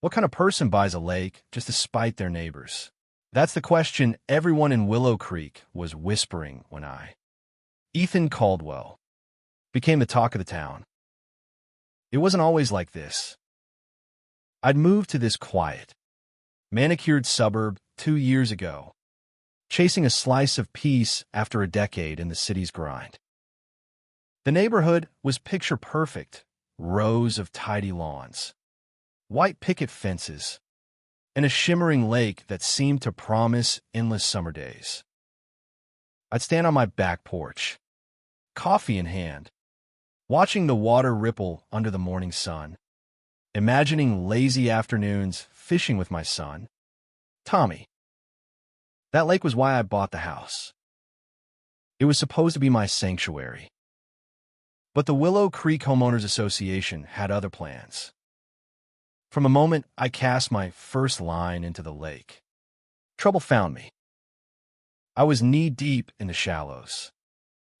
What kind of person buys a lake just to spite their neighbors? That's the question everyone in Willow Creek was whispering when Ethan Caldwell, became the talk of the town. It wasn't always like this. I'd moved to this quiet, manicured suburb 2 years ago, chasing a slice of peace after a decade in the city's grind. The neighborhood was picture perfect, rows of tidy lawns, white picket fences, and a shimmering lake that seemed to promise endless summer days. I'd stand on my back porch, coffee in hand, watching the water ripple under the morning sun, imagining lazy afternoons fishing with my son, Tommy. That lake was why I bought the house. It was supposed to be my sanctuary. But the Willow Creek Homeowners Association had other plans. From the moment I cast my first line into the lake, trouble found me. I was knee-deep in the shallows,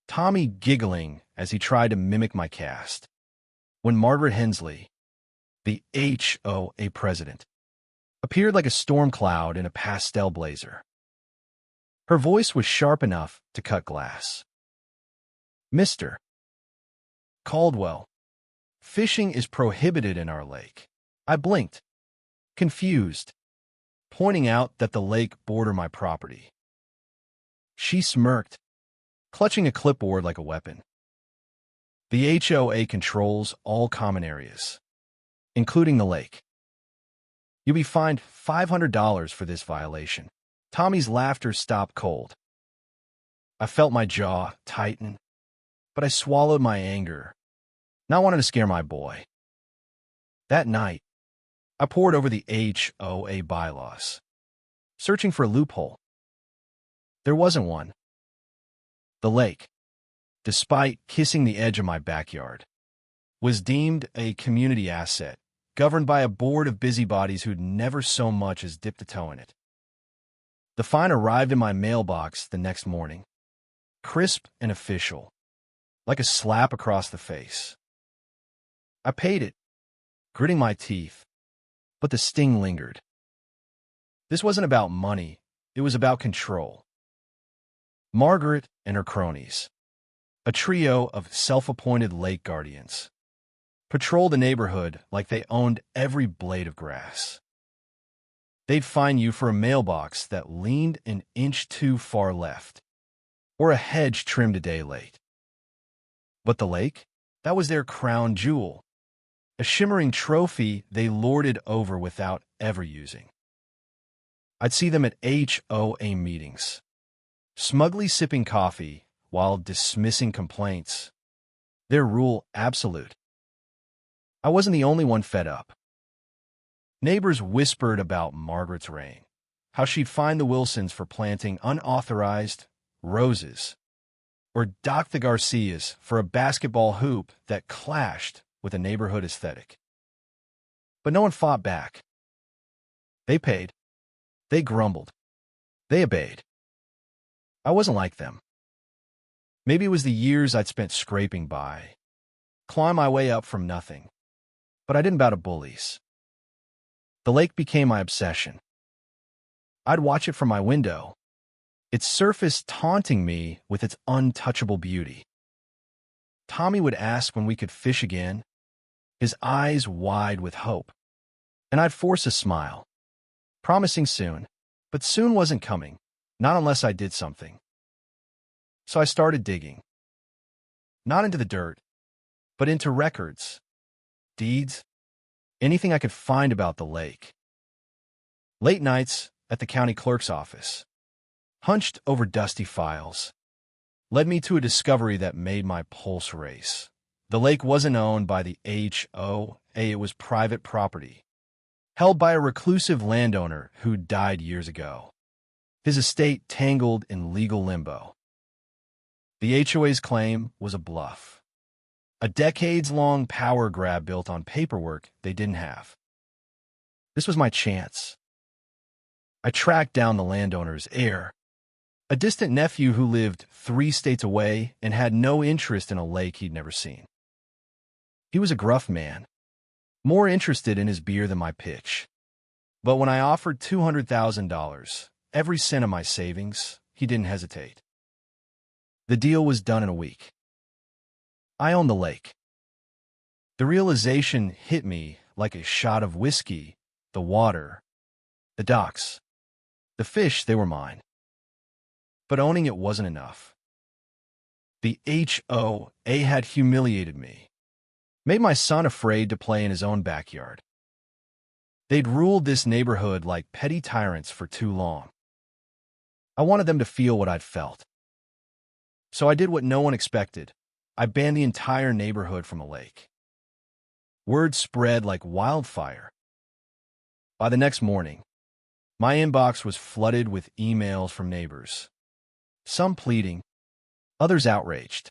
Tommy giggling as he tried to mimic my cast, when Margaret Hensley, the HOA president, appeared like a storm cloud in a pastel blazer. Her voice was sharp enough to cut glass. "Mr. Caldwell, fishing is prohibited in our lake." I blinked, confused, pointing out that the lake bordered my property. She smirked, clutching a clipboard like a weapon. "The HOA controls all common areas, including the lake. You'll be fined $500 for this violation." Tommy's laughter stopped cold. I felt my jaw tighten, but I swallowed my anger, not wanting to scare my boy. That night, I pored over the HOA bylaws, searching for a loophole. There wasn't one. The lake, despite kissing the edge of my backyard, was deemed a community asset, governed by a board of busybodies who'd never so much as dipped a toe in it. The fine arrived in my mailbox the next morning, crisp and official, like a slap across the face. I paid it, gritting my teeth, but the sting lingered. This wasn't about money, it was about control. Margaret and her cronies, a trio of self-appointed lake guardians, patrolled the neighborhood like they owned every blade of grass. They'd fine you for a mailbox that leaned an inch too far left, or a hedge trimmed a day late. But the lake? That was their crown jewel, a shimmering trophy they lorded over without ever using. I'd see them at HOA meetings, smugly sipping coffee while dismissing complaints, their rule absolute. I wasn't the only one fed up. Neighbors whispered about Margaret's reign, how she'd fine the Wilsons for planting unauthorized roses, or dock the Garcias for a basketball hoop that clashed with a neighborhood aesthetic. But no one fought back. They paid. They grumbled. They obeyed. I wasn't like them. Maybe it was the years I'd spent scraping by, climb my way up from nothing. But I didn't bow to bullies. The lake became my obsession. I'd watch it from my window, its surface taunting me with its untouchable beauty. Tommy would ask when we could fish again, his eyes wide with hope, and I'd force a smile, promising soon, but soon wasn't coming, not unless I did something. So I started digging. Not into the dirt, but into records, deeds, anything I could find about the lake. Late nights at the county clerk's office, hunched over dusty files, led me to a discovery that made my pulse race. The lake wasn't owned by the HOA, it was private property, held by a reclusive landowner who died years ago, his estate tangled in legal limbo. The HOA's claim was a bluff, a decades-long power grab built on paperwork they didn't have. This was my chance. I tracked down the landowner's heir, a distant nephew who lived 3 states away and had no interest in a lake he'd never seen. He was a gruff man, more interested in his beer than my pitch. But when I offered $200,000, every cent of my savings, he didn't hesitate. The deal was done in a week. I owned the lake. The realization hit me like a shot of whiskey, the water, the docks, the fish, they were mine. But owning it wasn't enough. The HOA had humiliated me, made my son afraid to play in his own backyard. They'd ruled this neighborhood like petty tyrants for too long. I wanted them to feel what I'd felt. So I did what no one expected. I banned the entire neighborhood from the lake. Word spread like wildfire. By the next morning, my inbox was flooded with emails from neighbors, some pleading, others outraged.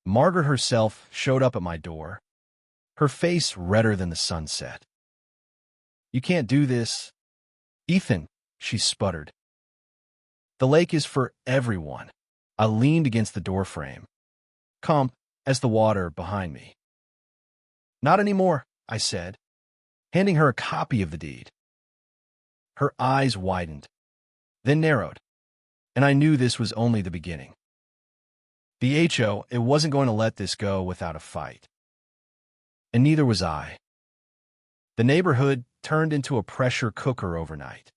Margaret herself showed up at my door, her face redder than the sunset. "You can't do this, Ethan," she sputtered. "The lake is for everyone." I leaned against the doorframe, calm as the water behind me. "Not anymore," I said, handing her a copy of the deed. Her eyes widened, then narrowed, and I knew this was only the beginning. The HOA wasn't going to let this go without a fight. And neither was I. The neighborhood turned into a pressure cooker overnight.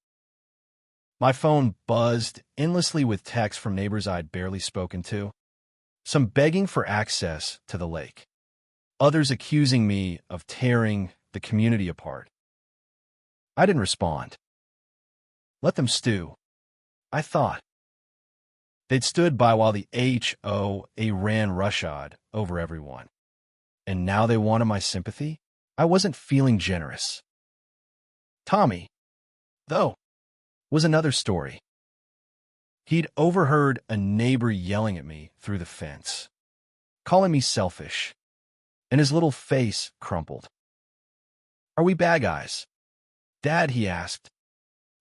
My phone buzzed endlessly with texts from neighbors I'd barely spoken to, some begging for access to the lake, others accusing me of tearing the community apart. I didn't respond. Let them stew, I thought. They'd stood by while the HOA ran roughshod over everyone. And now they wanted my sympathy? I wasn't feeling generous. Tommy, though, was another story. He'd overheard a neighbor yelling at me through the fence, calling me selfish, and his little face crumpled. "Are we bad guys, Dad?" he asked,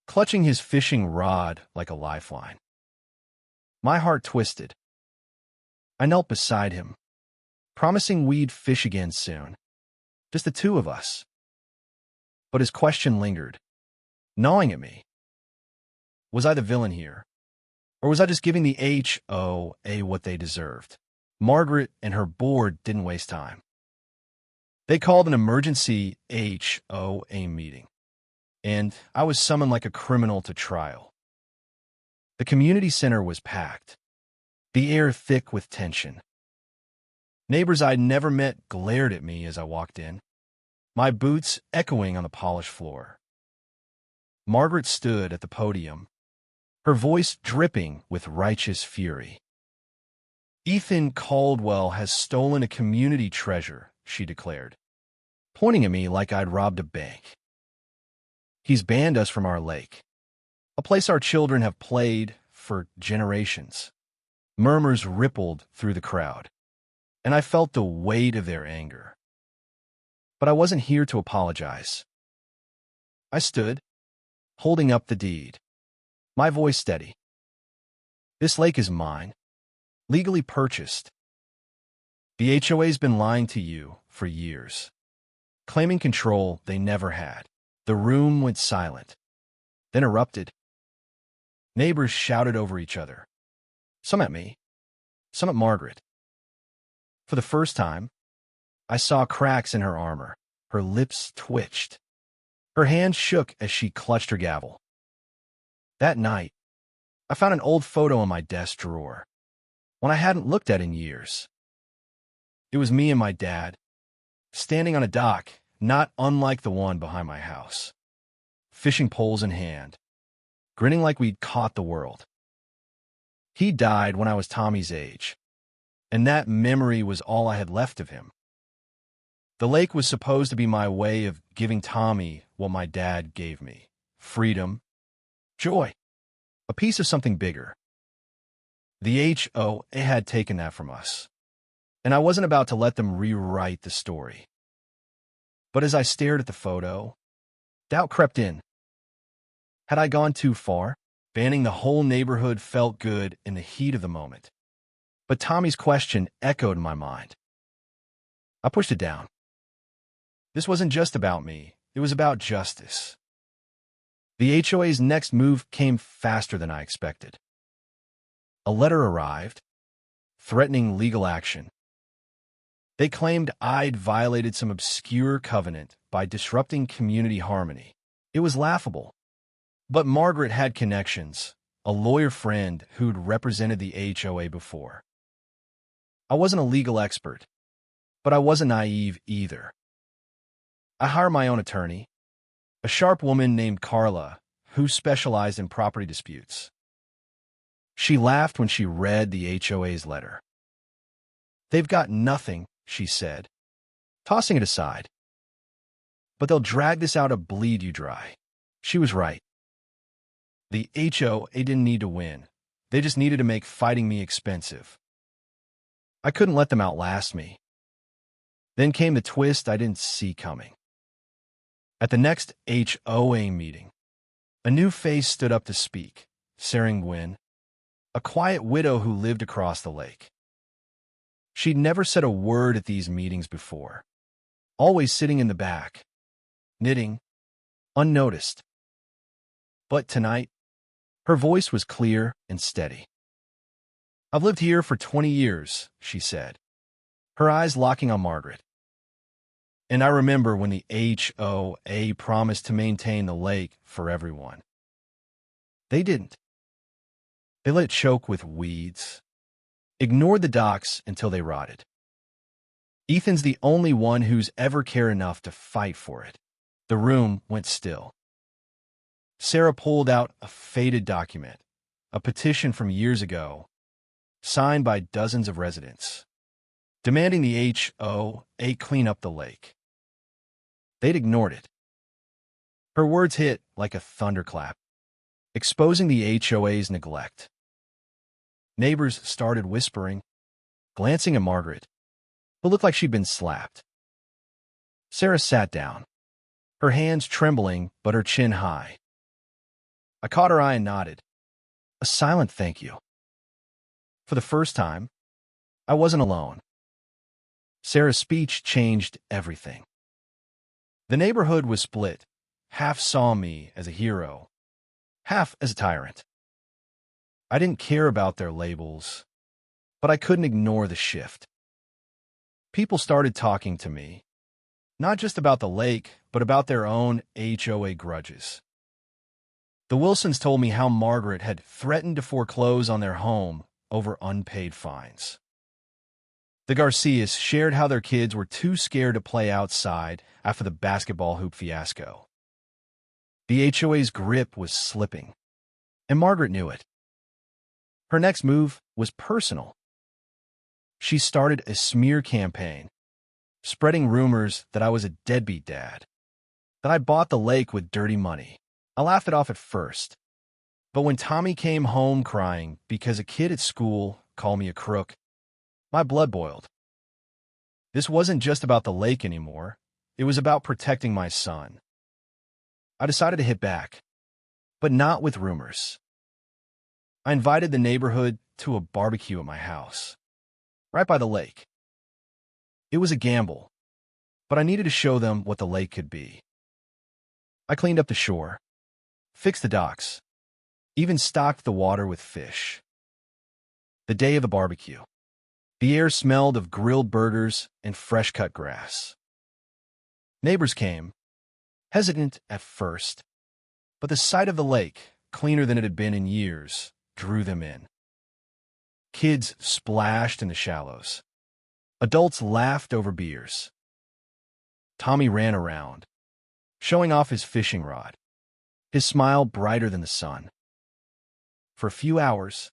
clutching his fishing rod like a lifeline. My heart twisted. I knelt beside him, promising we'd fish again soon, just the two of us. But his question lingered, gnawing at me. Was I the villain here? Or was I just giving the HOA what they deserved? Margaret and her board didn't waste time. They called an emergency HOA meeting, and I was summoned like a criminal to trial. The community center was packed, the air thick with tension. Neighbors I'd never met glared at me as I walked in, my boots echoing on the polished floor. Margaret stood at the podium, her voice dripping with righteous fury. "Ethan Caldwell has stolen a community treasure," she declared, pointing at me like I'd robbed a bank. "He's banned us from our lake, a place our children have played for generations." Murmurs rippled through the crowd, and I felt the weight of their anger. But I wasn't here to apologize. I stood, holding up the deed, my voice steady. "This lake is mine, legally purchased. The HOA's been lying to you for years, claiming control they never had." The room went silent, then erupted. Neighbors shouted over each other, some at me, some at Margaret. For the first time, I saw cracks in her armor. Her lips twitched. Her hand shook as she clutched her gavel. That night, I found an old photo in my desk drawer, one I hadn't looked at in years. It was me and my dad, standing on a dock not unlike the one behind my house, fishing poles in hand, grinning like we'd caught the world. He died when I was Tommy's age, and that memory was all I had left of him. The lake was supposed to be my way of giving Tommy what my dad gave me: freedom, joy, a piece of something bigger. The HOA had taken that from us, and I wasn't about to let them rewrite the story. But as I stared at the photo, doubt crept in. Had I gone too far? Banning the whole neighborhood felt good in the heat of the moment. But Tommy's question echoed in my mind. I pushed it down. This wasn't just about me. It was about justice. The HOA's next move came faster than I expected. A letter arrived, threatening legal action. They claimed I'd violated some obscure covenant by disrupting community harmony. It was laughable. But Margaret had connections, a lawyer friend who'd represented the HOA before. I wasn't a legal expert, but I wasn't naive either. I hired my own attorney, a sharp woman named Carla, who specialized in property disputes. She laughed when she read the HOA's letter. "They've got nothing," she said, tossing it aside. "But they'll drag this out to bleed you dry." She was right. The HOA didn't need to win. They just needed to make fighting me expensive. I couldn't let them outlast me. Then came the twist I didn't see coming. At the next HOA meeting, a new face stood up to speak, Sarah Nguyen, a quiet widow who lived across the lake. She'd never said a word at these meetings before, always sitting in the back, knitting, unnoticed. But tonight, her voice was clear and steady. "I've lived here for 20 years, she said, her eyes locking on Margaret. "And I remember when the HOA promised to maintain the lake for everyone. They didn't. They let it choke with weeds, ignored the docks until they rotted. Ethan's the only one who's ever cared enough to fight for it." The room went still. Sarah pulled out a faded document, a petition from years ago, signed by dozens of residents, demanding the HOA clean up the lake. They'd ignored it. Her words hit like a thunderclap, exposing the HOA's neglect. Neighbors started whispering, glancing at Margaret, who looked like she'd been slapped. Sarah sat down, her hands trembling but her chin high. I caught her eye and nodded, a silent thank you. For the first time, I wasn't alone. Sarah's speech changed everything. The neighborhood was split. Half saw me as a hero, half as a tyrant. I didn't care about their labels, but I couldn't ignore the shift. People started talking to me, not just about the lake, but about their own HOA grudges. The Wilsons told me how Margaret had threatened to foreclose on their home over unpaid fines. The Garcias shared how their kids were too scared to play outside after the basketball hoop fiasco. The HOA's grip was slipping, and Margaret knew it. Her next move was personal. She started a smear campaign, spreading rumors that I was a deadbeat dad, that I bought the lake with dirty money. I laughed it off at first, but when Tommy came home crying because a kid at school called me a crook, my blood boiled. This wasn't just about the lake anymore. It was about protecting my son. I decided to hit back, but not with rumors. I invited the neighborhood to a barbecue at my house, right by the lake. It was a gamble, but I needed to show them what the lake could be. I cleaned up the shore, fixed the docks, even stocked the water with fish. The day of the barbecue, the air smelled of grilled burgers and fresh-cut grass. Neighbors came, hesitant at first, but the sight of the lake, cleaner than it had been in years, drew them in. Kids splashed in the shallows. Adults laughed over beers. Tommy ran around, showing off his fishing rod, his smile brighter than the sun. For a few hours,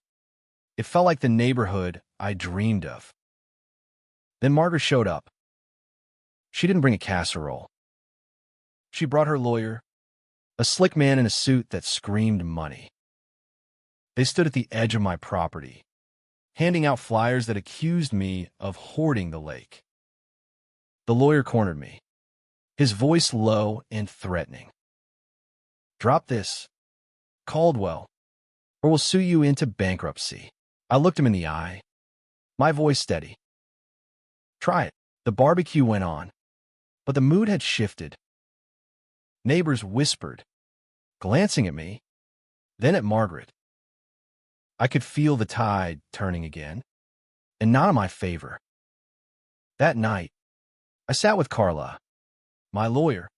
it felt like the neighborhood I dreamed of. Then Margaret showed up. She didn't bring a casserole. She brought her lawyer, a slick man in a suit that screamed money. They stood at the edge of my property, handing out flyers that accused me of hoarding the lake. The lawyer cornered me, his voice low and threatening. "Drop this, Caldwell, or we'll sue you into bankruptcy." I looked him in the eye, my voice steady. "Try it." The barbecue went on, but the mood had shifted. Neighbors whispered, glancing at me, then at Margaret. I could feel the tide turning again, and not in my favor. That night, I sat with Carla, my lawyer,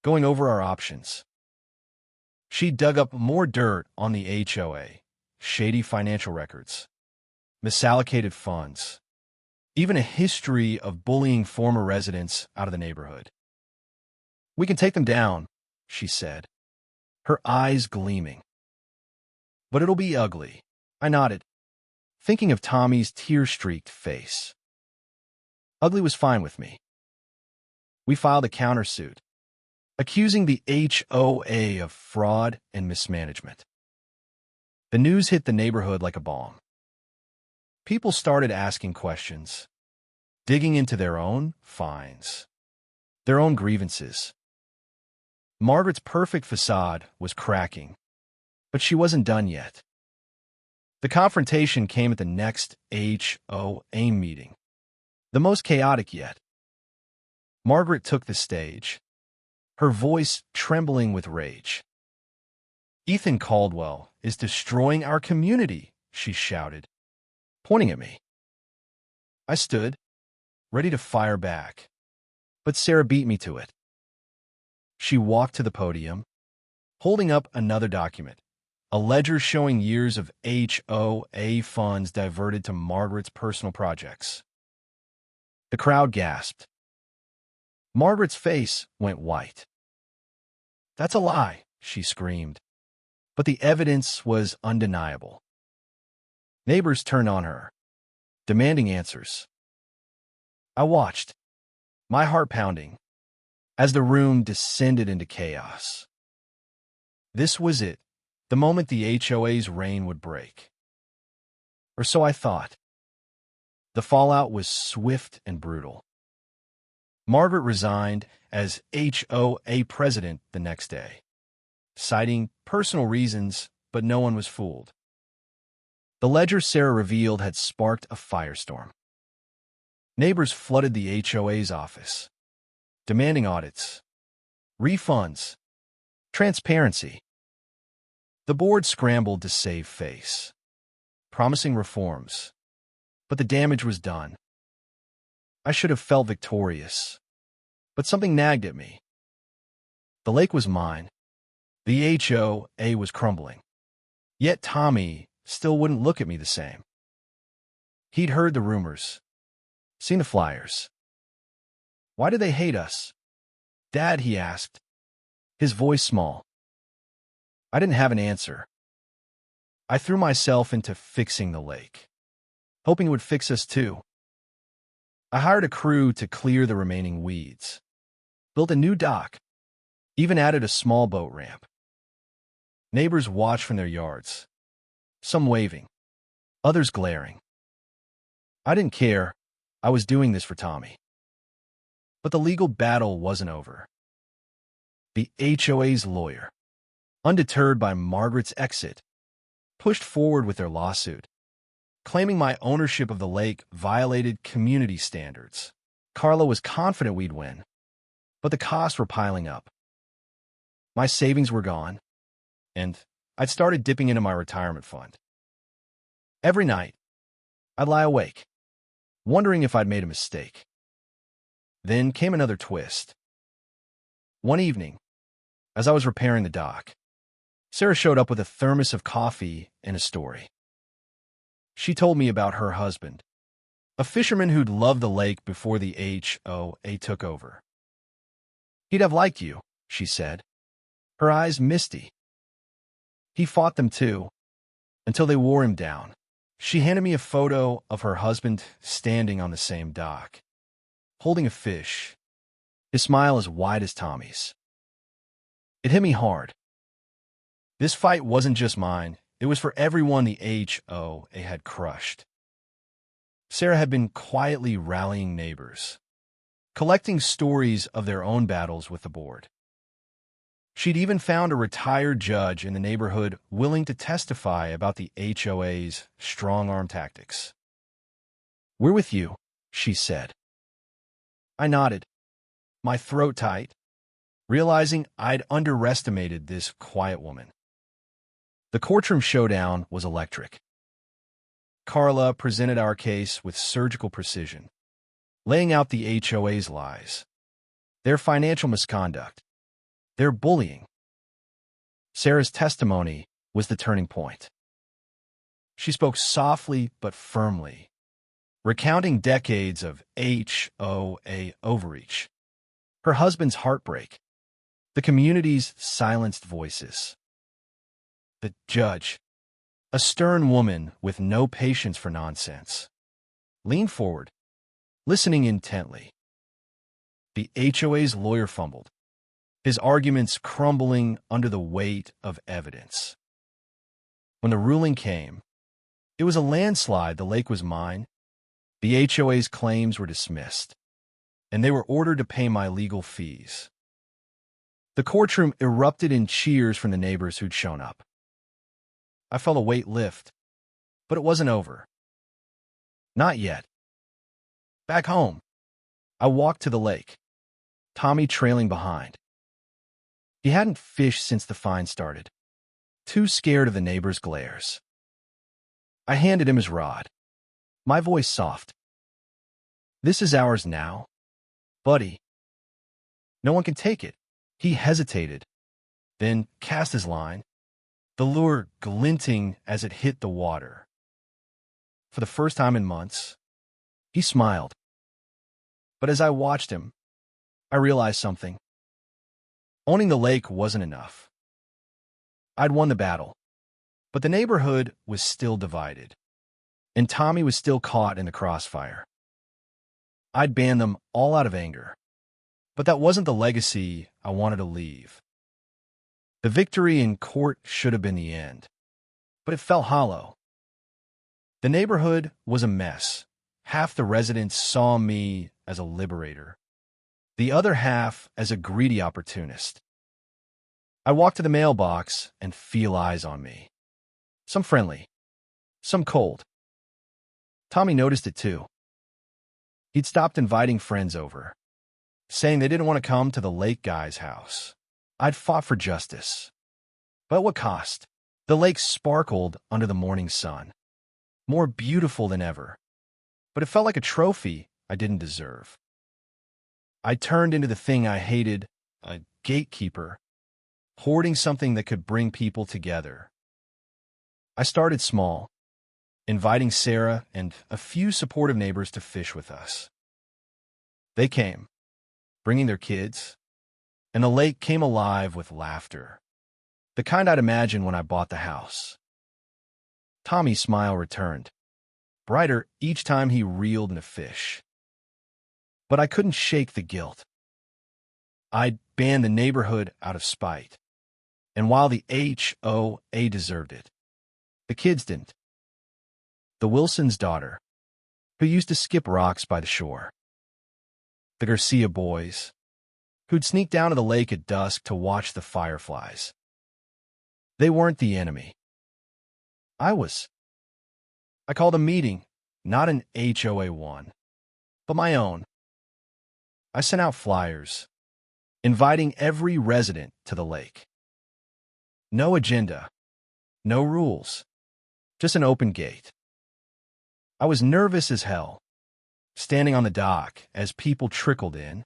going over our options. She dug up more dirt on the HOA, shady financial records, misallocated funds, even a history of bullying former residents out of the neighborhood. "We can take them down," she said, her eyes gleaming. "But it'll be ugly." I nodded, thinking of Tommy's tear-streaked face. Ugly was fine with me. We filed a countersuit, accusing the HOA of fraud and mismanagement. The news hit the neighborhood like a bomb. People started asking questions, digging into their own fines, their own grievances. Margaret's perfect facade was cracking, but she wasn't done yet. The confrontation came at the next HOA meeting, the most chaotic yet. Margaret took the stage, her voice trembling with rage. "Ethan Caldwell is destroying our community," she shouted, pointing at me. I stood, ready to fire back, but Sarah beat me to it. She walked to the podium, holding up another document, a ledger showing years of HOA funds diverted to Margaret's personal projects. The crowd gasped. Margaret's face went white. "That's a lie," she screamed, but the evidence was undeniable. Neighbors turned on her, demanding answers. I watched, my heart pounding, as the room descended into chaos. This was it, the moment the HOA's reign would break. Or so I thought. The fallout was swift and brutal. Margaret resigned as HOA president the next day, citing personal reasons, but no one was fooled. The ledger Sarah revealed had sparked a firestorm. Neighbors flooded the HOA's office, demanding audits, refunds, transparency. The board scrambled to save face, promising reforms, but the damage was done. I should have felt victorious, but something nagged at me. The lake was mine. The HOA was crumbling. Yet Tommy still wouldn't look at me the same. He'd heard the rumors, seen the flyers. "Why do they hate us?" "Dad," he asked, his voice small. I didn't have an answer. I threw myself into fixing the lake, hoping it would fix us too. I hired a crew to clear the remaining weeds, built a new dock, even added a small boat ramp. Neighbors watched from their yards, some waving, others glaring. I didn't care. I was doing this for Tommy. But the legal battle wasn't over. The HOA's lawyer, undeterred by Margaret's exit, pushed forward with their lawsuit, claiming my ownership of the lake violated community standards. Carla was confident we'd win, but the costs were piling up. My savings were gone, and I'd started dipping into my retirement fund. Every night, I'd lie awake, wondering if I'd made a mistake. Then came another twist. One evening, as I was repairing the dock, Sarah showed up with a thermos of coffee and a story. She told me about her husband, a fisherman who'd loved the lake before the HOA took over. "He'd have liked you," she said, her eyes misty. "He fought them too, until they wore him down." She handed me a photo of her husband standing on the same dock, holding a fish, his smile as wide as Tommy's. It hit me hard. This fight wasn't just mine. It was for everyone the HOA had crushed. Sarah had been quietly rallying neighbors, collecting stories of their own battles with the board. She'd even found a retired judge in the neighborhood willing to testify about the HOA's strong-arm tactics. "We're with you," she said. I nodded, my throat tight, realizing I'd underestimated this quiet woman. The courtroom showdown was electric. Carla presented our case with surgical precision, laying out the HOA's lies, their financial misconduct, their bullying. Sarah's testimony was the turning point. She spoke softly but firmly, recounting decades of HOA overreach, her husband's heartbreak, the community's silenced voices. The judge, a stern woman with no patience for nonsense, leaned forward, listening intently. The HOA's lawyer fumbled, his arguments crumbling under the weight of evidence. When the ruling came, it was a landslide. The lake was mine. The HOA's claims were dismissed, and they were ordered to pay my legal fees. The courtroom erupted in cheers from the neighbors who'd shown up. I felt a weight lift, but it wasn't over. Not yet. Back home, I walked to the lake, Tommy trailing behind. He hadn't fished since the fine started, too scared of the neighbors' glares. I handed him his rod, my voice soft. "This is ours now, buddy. No one can take it." He hesitated, then cast his line, the lure glinting as it hit the water. For the first time in months, he smiled. But as I watched him, I realized something. Owning the lake wasn't enough. I'd won the battle, but the neighborhood was still divided, and Tommy was still caught in the crossfire. I'd banned them all out of anger, but that wasn't the legacy I wanted to leave. The victory in court should have been the end, but it felt hollow. The neighborhood was a mess. Half the residents saw me as a liberator, the other half as a greedy opportunist. I walked to the mailbox and feel eyes on me. Some friendly, some cold. Tommy noticed it too. He'd stopped inviting friends over, saying they didn't want to come to the lake guy's house. I'd fought for justice. But at what cost? The lake sparkled under the morning sun, more beautiful than ever. But it felt like a trophy I didn't deserve. I turned into the thing I hated, a gatekeeper, hoarding something that could bring people together. I started small, inviting Sarah and a few supportive neighbors to fish with us. They came, bringing their kids, and the lake came alive with laughter, the kind I'd imagined when I bought the house. Tommy's smile returned, brighter each time he reeled in a fish. But I couldn't shake the guilt. I'd banned the neighborhood out of spite, and while the HOA deserved it, the kids didn't. The Wilson's daughter, who used to skip rocks by the shore. The Garcia boys, who'd sneak down to the lake at dusk to watch the fireflies. They weren't the enemy. I was. I called a meeting, not an HOA one, but my own. I sent out flyers, inviting every resident to the lake. No agenda, no rules, just an open gate. I was nervous as hell, standing on the dock as people trickled in,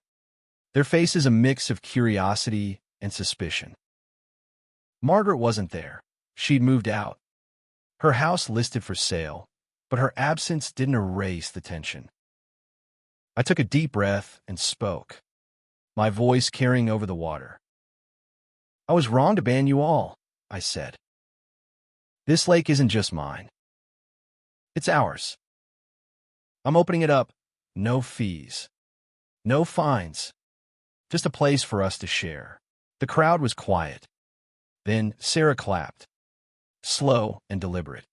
their faces a mix of curiosity and suspicion. Margaret wasn't there. She'd moved out. Her house listed for sale, but her absence didn't erase the tension. I took a deep breath and spoke, my voice carrying over the water. "I was wrong to ban you all," I said. "This lake isn't just mine. It's ours. I'm opening it up. No fees. No fines. Just a place for us to share." The crowd was quiet. Then Sarah clapped, slow and deliberate.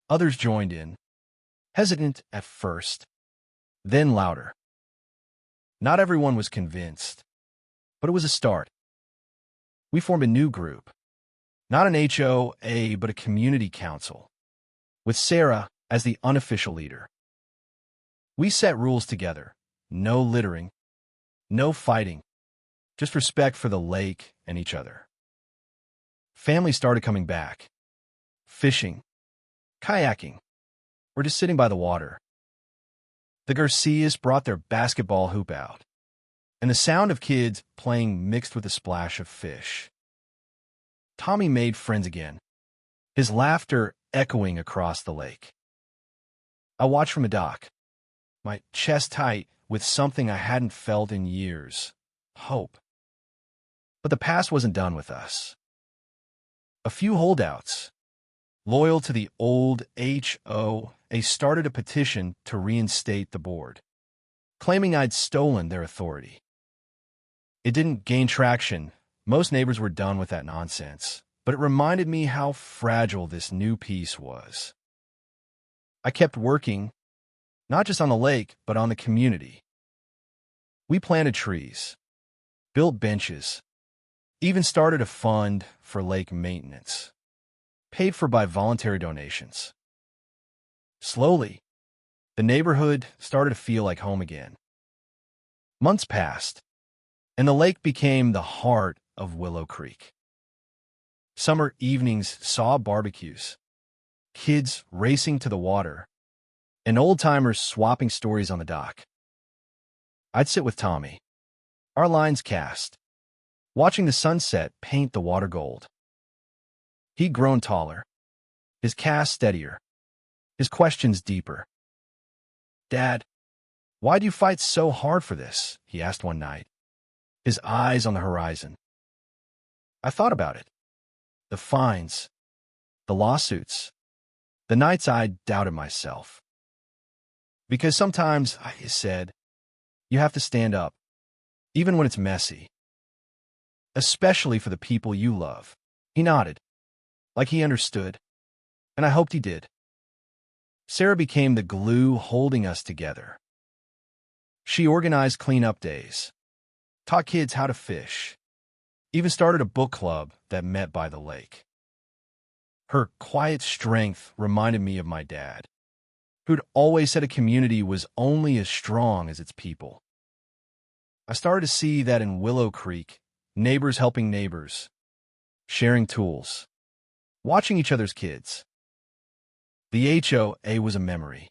Others joined in, hesitant at first, then louder. Not everyone was convinced, but it was a start. We formed a new group, not an HOA, but a community council, with Sarah as the unofficial leader. We set rules together: no littering, no fighting, just respect for the lake and each other. Families started coming back, fishing, kayaking, or just sitting by the water. The Garcias brought their basketball hoop out, and the sound of kids playing mixed with the splash of fish. Tommy made friends again, his laughter echoing across the lake. I watched from a dock, my chest tight with something I hadn't felt in years, hope. But the past wasn't done with us. A few holdouts, loyal to the old HOA, started a petition to reinstate the board, claiming I'd stolen their authority. It didn't gain traction. Most neighbors were done with that nonsense, but it reminded me how fragile this new peace was. I kept working, not just on the lake, but on the community. We planted trees, built benches, even started a fund for lake maintenance, paid for by voluntary donations. Slowly, the neighborhood started to feel like home again. Months passed, and the lake became the heart of Willow Creek. Summer evenings saw barbecues, kids racing to the water, and old-timers swapping stories on the dock. I'd sit with Tommy, our lines cast, watching the sunset paint the water gold. He'd grown taller, his cast steadier, his questions deeper. "Dad, why do you fight so hard for this?" he asked one night, his eyes on the horizon. I thought about it. The fines, the lawsuits, the nights I doubted myself. Because sometimes, I said, you have to stand up, even when it's messy. Especially for the people you love. He nodded, like he understood, and I hoped he did. Sarah became the glue holding us together. She organized cleanup days, taught kids how to fish, even started a book club that met by the lake. Her quiet strength reminded me of my dad, who'd always said a community was only as strong as its people. I started to see that in Willow Creek, neighbors helping neighbors, sharing tools, watching each other's kids. The HOA was a memory,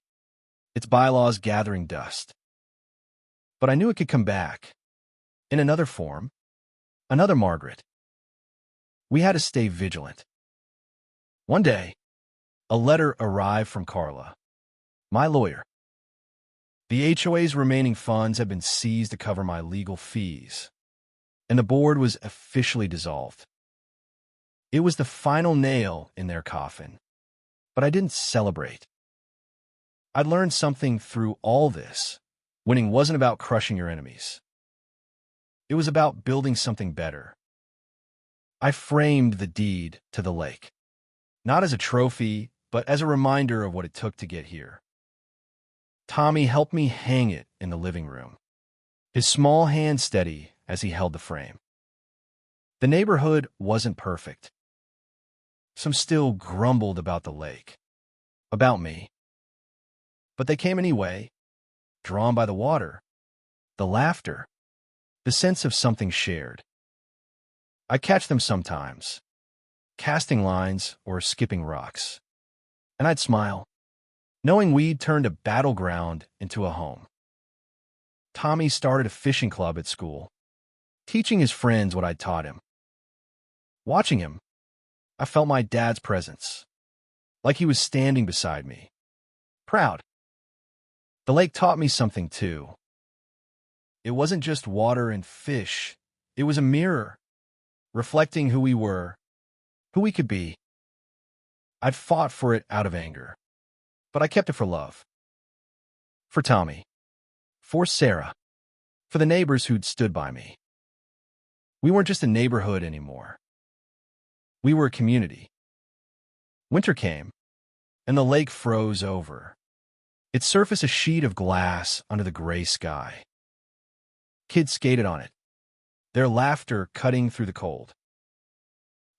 its bylaws gathering dust. But I knew it could come back, in another form, another Margaret. We had to stay vigilant. One day, a letter arrived from Carla, my lawyer. The HOA's remaining funds had been seized to cover my legal fees, and the board was officially dissolved. It was the final nail in their coffin, but I didn't celebrate. I'd learned something through all this. Winning wasn't about crushing your enemies. It was about building something better. I framed the deed to the lake, not as a trophy, but as a reminder of what it took to get here. Tommy helped me hang it in the living room, his small hand steady as he held the frame. The neighborhood wasn't perfect. Some still grumbled about the lake, about me. But they came anyway, drawn by the water, the laughter, the sense of something shared. I catch them sometimes, casting lines or skipping rocks, and I'd smile, knowing we'd turned a battleground into a home. Tommy started a fishing club at school, teaching his friends what I'd taught him. Watching him, I felt my dad's presence, like he was standing beside me, proud. The lake taught me something too. It wasn't just water and fish. It was a mirror, reflecting who we were, who we could be. I'd fought for it out of anger, but I kept it for love. For Tommy, for Sarah, for the neighbors who'd stood by me. We weren't just a neighborhood anymore. We were a community. Winter came, and the lake froze over, its surface a sheet of glass under the gray sky. Kids skated on it, their laughter cutting through the cold.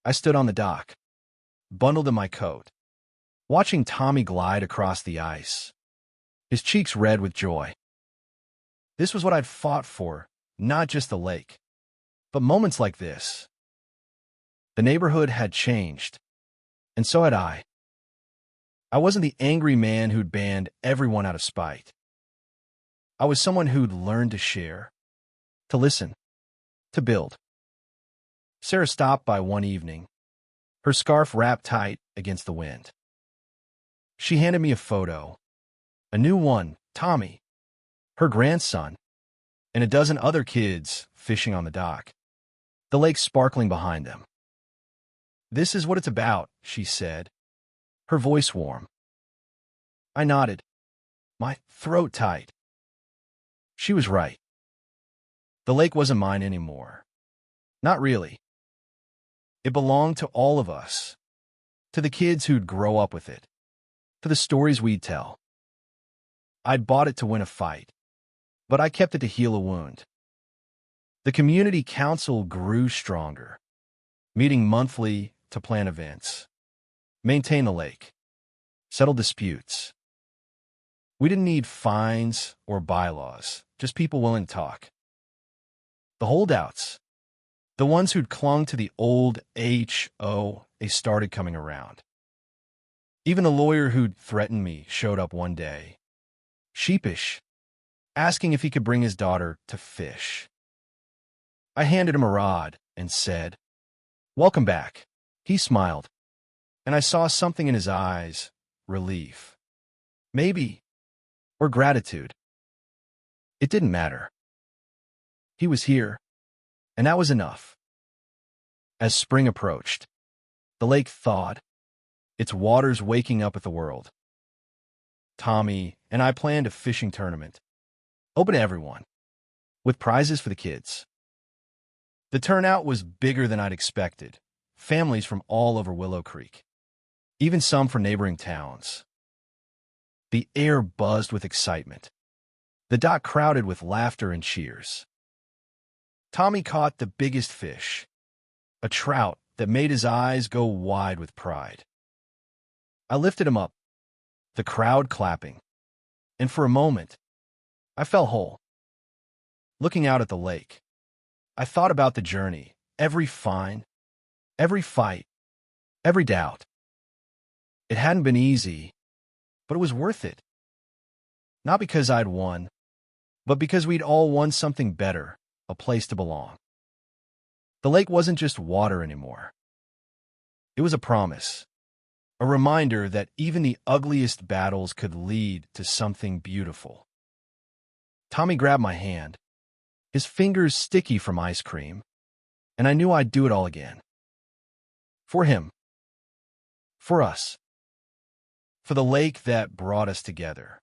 I stood on the dock, bundled in my coat, watching Tommy glide across the ice, his cheeks red with joy. This was what I'd fought for, not just the lake, But moments like this, the neighborhood had changed, and so had I. I wasn't the angry man who'd banned everyone out of spite. I was someone who'd learned to share, to listen, to build. Sarah stopped by one evening, her scarf wrapped tight against the wind. She handed me a photo, a new one, Tommy, her grandson, and a dozen other kids fishing on the dock, the lake sparkling behind them. "This is what it's about," she said, her voice warm. I nodded, my throat tight. She was right. The lake wasn't mine anymore. Not really. It belonged to all of us, to the kids who'd grow up with it, to the stories we'd tell. I'd bought it to win a fight, but I kept it to heal a wound. The community council grew stronger, meeting monthly to plan events, maintain the lake, settle disputes. We didn't need fines or bylaws, just people willing to talk. The holdouts, the ones who'd clung to the old HOA, started coming around. Even the lawyer who'd threatened me showed up one day, sheepish, asking if he could bring his daughter to fish. I handed him a rod and said, "Welcome back." He smiled, and I saw something in his eyes, relief, maybe, or gratitude. It didn't matter. He was here, and that was enough. As spring approached, the lake thawed, its waters waking up at the world. Tommy and I planned a fishing tournament, open to everyone, with prizes for the kids. The turnout was bigger than I'd expected, families from all over Willow Creek, even some from neighboring towns. The air buzzed with excitement, the dock crowded with laughter and cheers. Tommy caught the biggest fish, a trout that made his eyes go wide with pride. I lifted him up, the crowd clapping, and for a moment, I felt whole. Looking out at the lake, I thought about the journey, every fine, every fight, every doubt. It hadn't been easy, but it was worth it. Not because I'd won, but because we'd all won something better, a place to belong. The lake wasn't just water anymore. It was a promise, a reminder that even the ugliest battles could lead to something beautiful. Tommy grabbed my hand, his fingers sticky from ice cream, and I knew I'd do it all again. For him. For us. For the lake that brought us together.